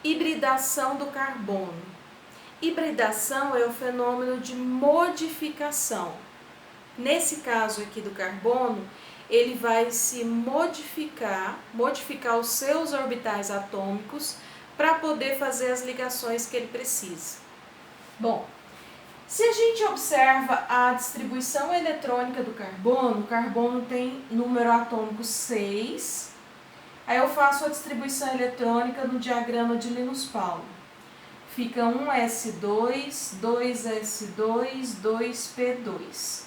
Hibridação do carbono. Hibridação é o fenômeno de modificação. Nesse caso aqui do carbono, ele vai se modificar os seus orbitais atômicos para poder fazer as ligações que ele precisa. Bom, se a gente observa a distribuição eletrônica do carbono, o carbono tem número atômico 6. Aí eu faço a distribuição eletrônica no diagrama de Linus Pauling. Fica 1s2, 2s2, 2p2.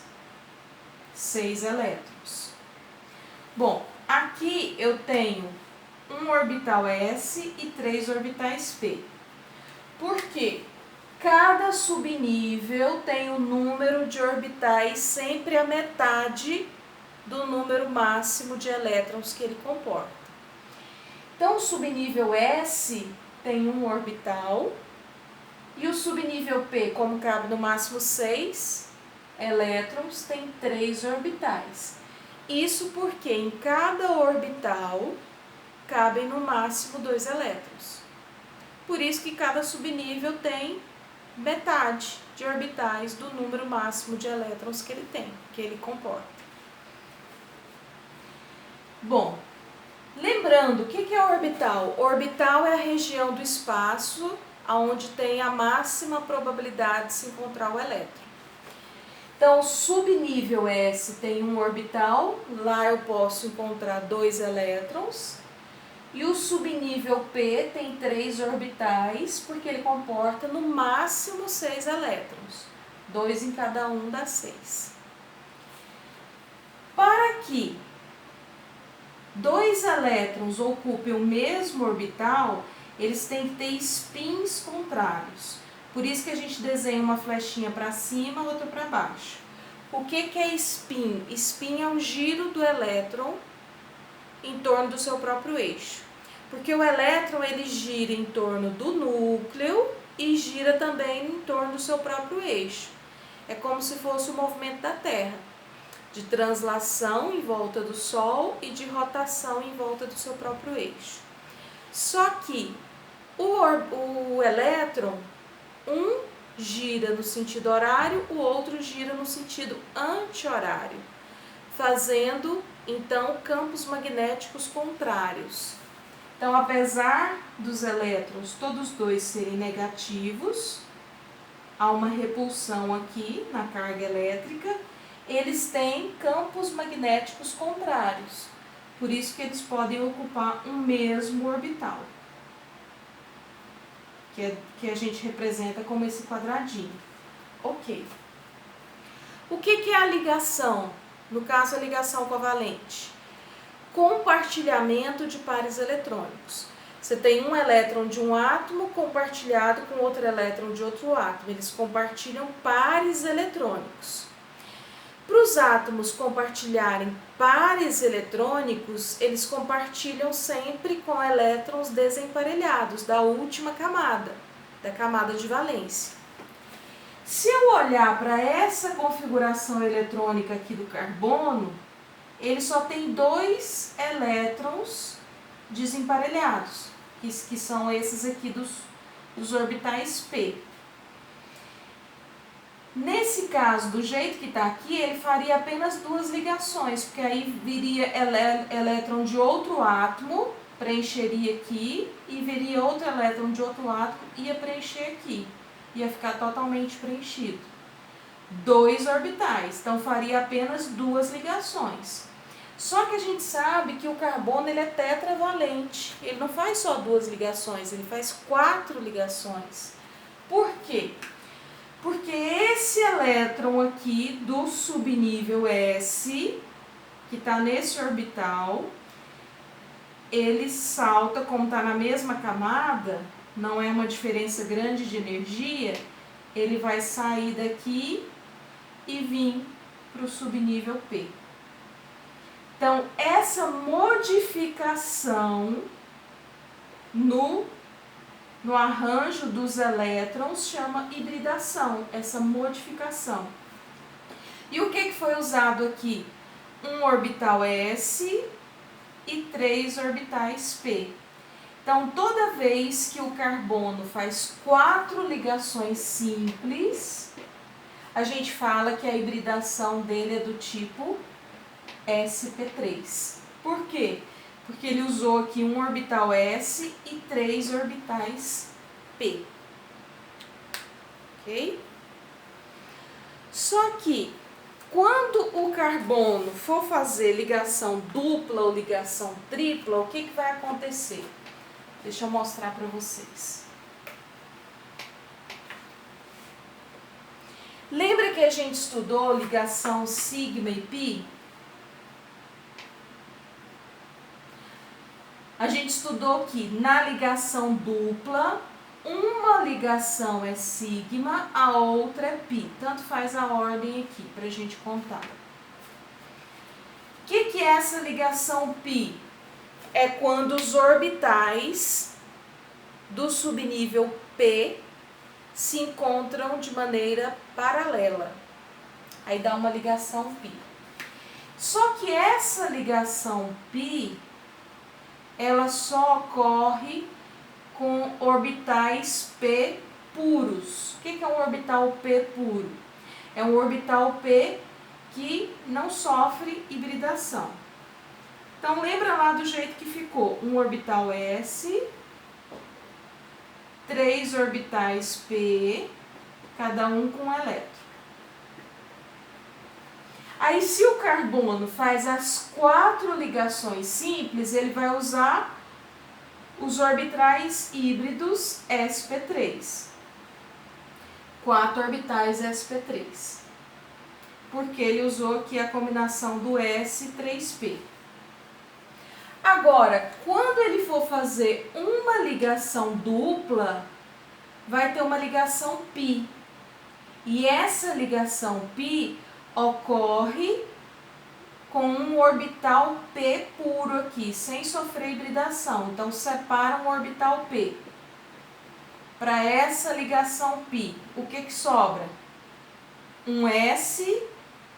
6 elétrons. Bom, aqui eu tenho um orbital s e 3 orbitais p. Por quê? Cada subnível tem o número de orbitais sempre a metade do número máximo de elétrons que ele comporta. Então, o subnível S tem um orbital e o subnível P, como cabe no máximo 6 elétrons, tem 3 orbitais. Isso porque em cada orbital cabem no máximo 2 elétrons. Por isso que cada subnível tem metade de orbitais do número máximo de elétrons que ele tem, que ele comporta. Bom, lembrando, o que é orbital? Orbital é a região do espaço onde tem a máxima probabilidade de se encontrar o elétron. Então, o subnível S tem um orbital, lá eu posso encontrar 2 elétrons. E o subnível P tem 3 orbitais, porque ele comporta no máximo 6 elétrons. 2 em cada um dá 6. Para que 2 elétrons ocupem o mesmo orbital, eles têm que ter spins contrários. Por isso que a gente desenha uma flechinha para cima, outra para baixo. O que é spin? Spin é o giro do elétron em torno do seu próprio eixo. Porque o elétron ele gira em torno do núcleo e gira também em torno do seu próprio eixo. É como se fosse o movimento da Terra, de translação em volta do Sol e de rotação em volta do seu próprio eixo. Só que o elétron, um gira no sentido horário, o outro gira no sentido anti-horário, fazendo então campos magnéticos contrários. Então, apesar dos elétrons todos dois serem negativos, há uma repulsão aqui na carga elétrica, eles têm campos magnéticos contrários. Por isso que eles podem ocupar um mesmo orbital, que a gente representa como esse quadradinho. Ok. O que é a ligação? No caso, a ligação covalente. Compartilhamento de pares eletrônicos. Você tem um elétron de um átomo compartilhado com outro elétron de outro átomo. Eles compartilham pares eletrônicos. Para os átomos compartilharem pares eletrônicos, eles compartilham sempre com elétrons desemparelhados da última camada, da camada de valência. Se eu olhar para essa configuração eletrônica aqui do carbono, ele só tem 2 elétrons desemparelhados, que são esses aqui dos orbitais P. Nesse caso, do jeito que está aqui, ele faria apenas 2 ligações, porque aí viria elétron de outro átomo, preencheria aqui, e viria outro elétron de outro átomo, ia preencher aqui, ia ficar totalmente preenchido. 2 orbitais, então faria apenas 2 ligações. Só que a gente sabe que o carbono ele é tetravalente, ele não faz só 2 ligações, ele faz 4 ligações. Por quê? Porque esse elétron aqui do subnível S, que está nesse orbital, ele salta, como está na mesma camada, não é uma diferença grande de energia, ele vai sair daqui e vir para o subnível P. Então, essa modificação no arranjo dos elétrons chama hibridação, essa modificação. E o que foi usado aqui? Um orbital S e 3 orbitais P. Então, toda vez que o carbono faz 4 ligações simples, a gente fala que a hibridação dele é do tipo sp3. Por quê? Porque ele usou aqui um orbital S e 3 orbitais P. Ok? Só que, quando o carbono for fazer ligação dupla ou ligação tripla, o que vai acontecer? Deixa eu mostrar para vocês. Lembra que a gente estudou ligação sigma e pi? A gente estudou que na ligação dupla, uma ligação é sigma, a outra é pi. Tanto faz a ordem aqui para a gente contar. O que é essa ligação pi? É quando os orbitais do subnível P se encontram de maneira paralela. Aí dá uma ligação pi. Só que essa ligação pi, ela só ocorre com orbitais P puros. O que é um orbital P puro? É um orbital P que não sofre hibridação. Então, lembra lá do jeito que ficou. Um orbital S, 3 orbitais P, cada um com um elétron. Aí, se o carbono faz as 4 ligações simples, ele vai usar os orbitais híbridos sp3. 4 orbitais sp3. Porque ele usou aqui a combinação do S e 3P. Agora, quando ele for fazer uma ligação dupla, vai ter uma ligação pi. E essa ligação pi ocorre com um orbital P puro aqui, sem sofrer hibridação. Então, separa um orbital P. Para essa ligação pi, o que sobra? Um S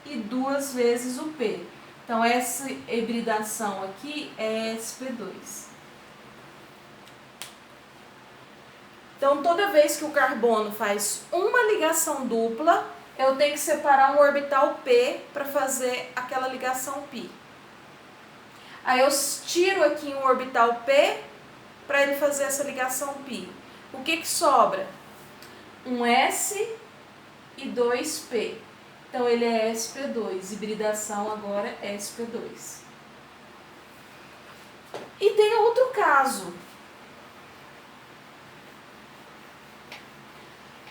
e 2 vezes o P. Então, essa hibridação aqui é sp2. Então, toda vez que o carbono faz uma ligação dupla, eu tenho que separar um orbital P para fazer aquela ligação π. Aí eu tiro aqui um orbital P para ele fazer essa ligação π. O que sobra? Um S e 2P. Então, ele é sp2. Hibridação agora é sp2. E tem outro caso.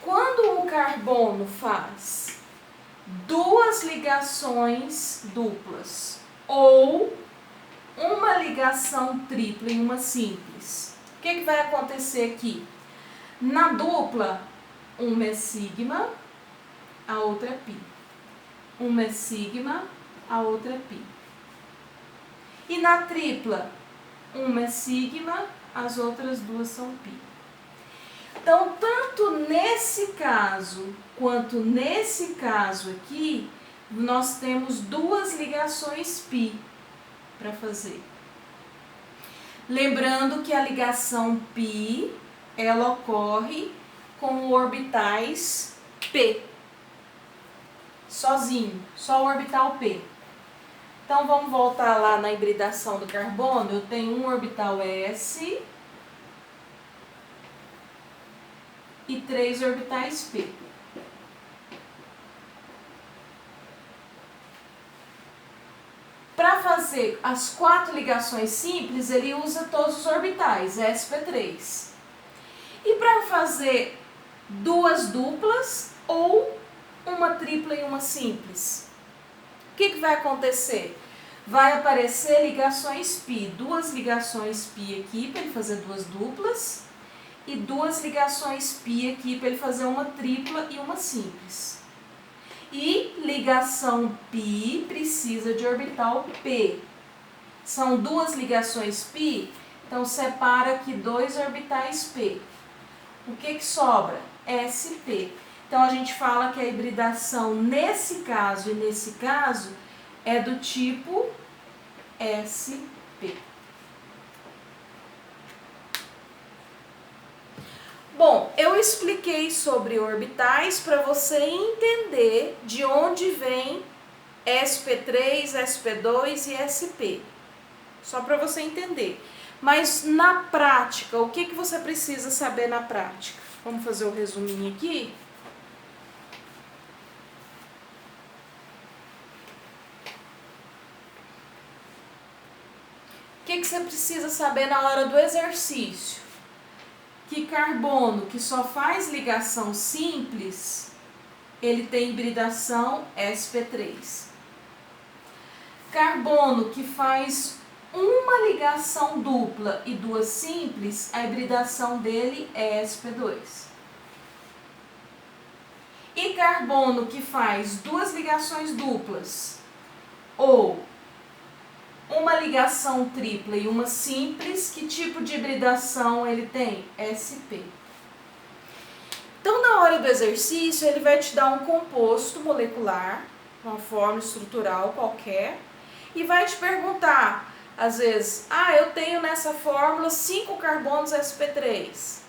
Quando o carbono faz 2 ligações duplas ou uma ligação tripla e uma simples, o que vai acontecer aqui? Na dupla, uma é sigma, a outra é pi. Uma é sigma, a outra é π. E na tripla, uma é sigma, as outras duas são π. Então, tanto nesse caso quanto nesse caso aqui, nós temos 2 ligações π para fazer. Lembrando que a ligação π, ela ocorre com orbitais P. Sozinho, só o orbital P. Então, vamos voltar lá na hibridação do carbono. Eu tenho um orbital S e 3 orbitais P. Para fazer as 4 ligações simples, ele usa todos os orbitais, sp3. E para fazer 2 duplas ou uma tripla e uma simples, o que vai acontecer? Vai aparecer ligações π, 2 ligações π aqui para ele fazer 2 duplas e 2 ligações π aqui para ele fazer uma tripla e uma simples. E ligação π precisa de orbital P. São 2 ligações π, então separa aqui 2 orbitais P. O que sobra? sp. Então, a gente fala que a hibridação nesse caso e nesse caso é do tipo sp. Bom, eu expliquei sobre orbitais para você entender de onde vem sp3, sp2 e sp. Só para você entender. Mas na prática, o que você precisa saber na prática? Vamos fazer o resuminho aqui? O que você precisa saber na hora do exercício? Que carbono que só faz ligação simples, ele tem hibridação sp3. Carbono que faz uma ligação dupla e duas simples, a hibridação dele é sp2. E carbono que faz duas ligações duplas ou uma ligação tripla e uma simples, que tipo de hibridação ele tem? sp. Então, na hora do exercício, ele vai te dar um composto molecular, uma forma estrutural qualquer, e vai te perguntar, às vezes, eu tenho nessa fórmula 5 carbonos sp3.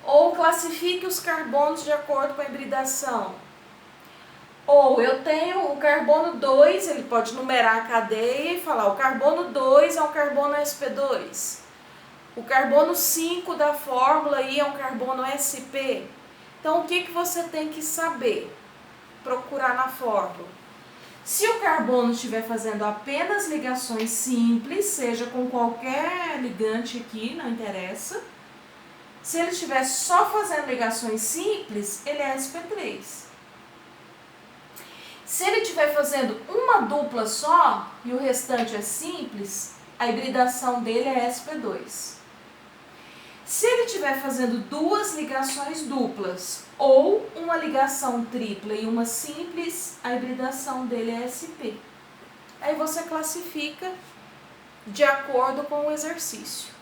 Ou classifique os carbonos de acordo com a hibridação. Ou eu tenho o carbono 2, ele pode numerar a cadeia e falar, o carbono 2 é um carbono sp2. O carbono 5 da fórmula aí é um carbono sp. Então, o que você tem que saber? Procurar na fórmula. Se o carbono estiver fazendo apenas ligações simples, seja com qualquer ligante aqui, não interessa. Se ele estiver só fazendo ligações simples, ele é sp3. Se ele estiver fazendo uma dupla só e o restante é simples, a hibridação dele é sp2. Se ele estiver fazendo duas ligações duplas ou uma ligação tripla e uma simples, a hibridação dele é sp. Aí você classifica de acordo com o exercício,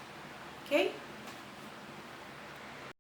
ok?